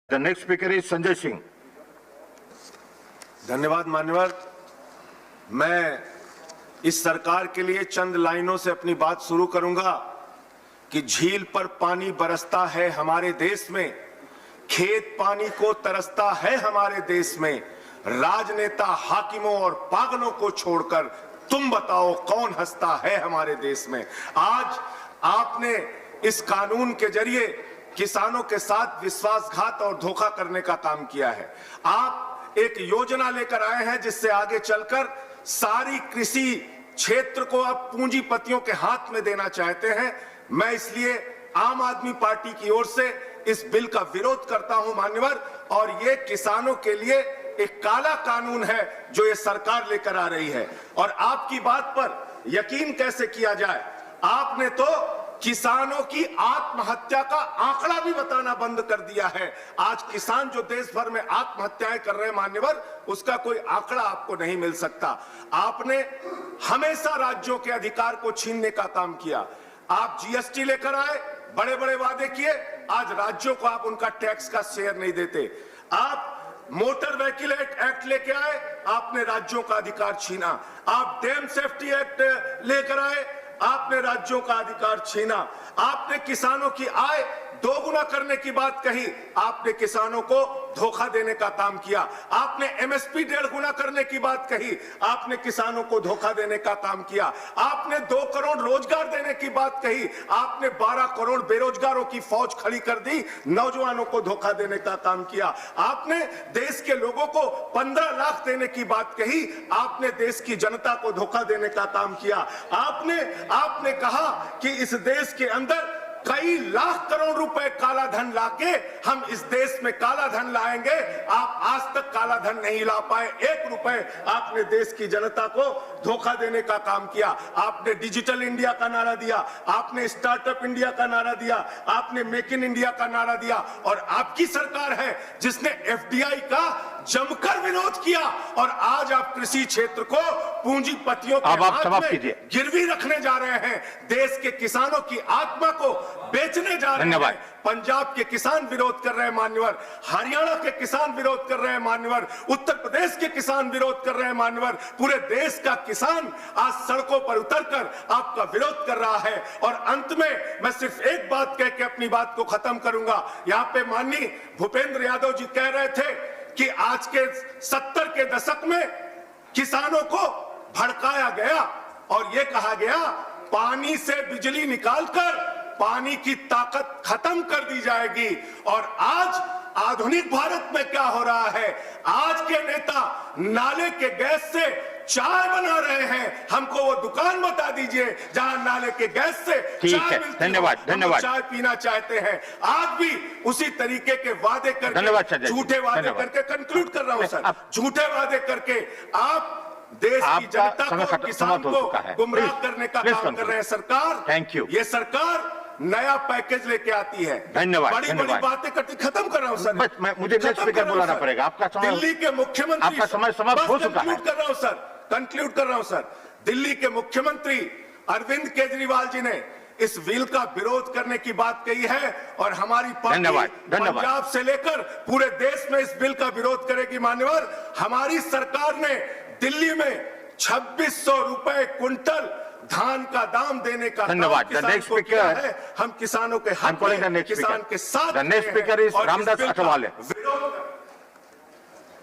The next speaker is Sanjay Singh. धन्यवाद मान्यवर। मैं इस सरकार के लिए चंद लाइनों से अपनी बात शुरू करूंगा कि झील पर पानी बरसता है हमारे देश में, खेत पानी को तरसता है हमारे देश में, राजनेता हाकिमों और पागलों को छोड़कर तुम बताओ कौन हंसता है हमारे देश में। आज आपने इस कानून के जरिए किसानों के साथ विश्वासघात और धोखा करने का काम किया है। आप एक योजना लेकर आए हैं जिससे आगे चलकर सारी कृषि क्षेत्र को अब पूंजीपतियों के हाथ में देना चाहते हैं। मैं इसलिए आम आदमी पार्टी की ओर से इस बिल का विरोध करता हूं मान्यवर, और ये किसानों के लिए एक काला कानून है जो ये सरकार लेकर आ रही है। और आपकी बात पर यकीन कैसे किया जाए, आपने तो किसानों की आत्महत्या का आंकड़ा भी बताना बंद कर दिया है। आज किसान जो देश भर में आत्महत्याएं कर रहे हैं मान्यवर, उसका कोई आंकड़ा आपको नहीं मिल सकता। आपने हमेशा राज्यों के अधिकार को छीनने का काम किया। आप जीएसटी लेकर आए, बड़े बड़े वादे किए, आज राज्यों को आप उनका टैक्स का शेयर नहीं देते। आप मोटर व्हीकल एक्ट लेके आए, आपने राज्यों का अधिकार छीना। आप डैम सेफ्टी एक्ट लेकर आए, आपने राज्यों का अधिकार छीना। आपने किसानों की आय दोगुना करने की बात कही, आपने किसानों को धोखा देने का काम किया। आपने एमएसपी 1.5 गुना करने की बात कही, आपने किसानों को धोखा देने का काम किया। आपने 2 करोड़ रोजगार देने की बात कही, आपने 12 करोड़ बेरोजगारों की फौज खड़ी कर दी, नौजवानों को धोखा देने का काम किया। आपने देश के लोगों को 15 लाख देने की बात कही, आपने देश की जनता को धोखा देने का काम किया। आपने कहा कि इस देश के अंदर कई लाख करोड़ रुपए काला धन लाके हम इस देश में काला धन लाएंगे। आप आज तक काला धन नहीं ला पाए, 1 रुपए आपने देश की जनता को धोखा देने का काम किया। आपने डिजिटल इंडिया का नारा दिया, आपने स्टार्टअप इंडिया का नारा दिया, आपने मेक इन इंडिया का नारा दिया, और आपकी सरकार है जिसने एफडीआई का जमकर विरोध किया। और आज आप कृषि क्षेत्र को पूंजीपतियों के हाथ में गिरवी रखने जा रहे हैं, देश के किसानों की आत्मा को बेचने जा रहे हैं। पंजाब के किसान विरोध कर रहे हैं मान्यवर, हरियाणा के किसान विरोध कर रहे हैं मान्यवर, उत्तर प्रदेश के किसान विरोध कर रहे हैं मान्यवर। पूरे देश का किसान आज सड़कों पर उतरकर आपका विरोध कर रहा है। और अंत में मैं सिर्फ एक बात कह के अपनी बात को खत्म करूंगा। यहाँ पे माननीय भूपेंद्र यादव जी कह रहे थे कि आज के 70 के दशक में किसानों को भड़काया गया और यह कहा गया पानी से बिजली निकालकर पानी की ताकत खत्म कर दी जाएगी। और आज आधुनिक भारत में क्या हो रहा है, आज के नेता नाले के गैस से चाय बना रहे हैं। हमको वो दुकान बता दीजिए जहां नाले के गैस से चाय मिलती है। धन्यवाद। चाय पीना चाहते हैं। आज भी उसी तरीके के वादे करके, झूठे वादे करके, कंक्लूड कर रहा हूं सर, झूठे वादे करके आप देश की जनता को, किसान को गुमराह करने का काम कर रहे हैं। सरकार, थैंक यू, ये सरकार नया पैकेज लेके आती है। धन्यवाद। बड़ी बातें करती, खत्म कर रहा हूं सर, मुझे नेक्स्ट स्पीकर बुलाना पड़ेगा। आपका समय, दिल्ली के मुख्यमंत्री, आपका समय समाप्त हो चुका है। कर रहा हूं सर, कंक्लूड कर रहा हूं सर। दिल्ली के मुख्यमंत्री अरविंद केजरीवाल जी ने इस बिल का विरोध करने की बात कही है, और हमारी पार्टी पंजाब से लेकर पूरे देश में इस बिल का विरोध करेगी मान्यवर। हमारी सरकार ने दिल्ली में 2600 रुपए क्विंटल धान का दाम देने का धन्यवाद। है। हम किसानों के हाथ में, किसान के साथ। Next speaker is Ramdas Athawale.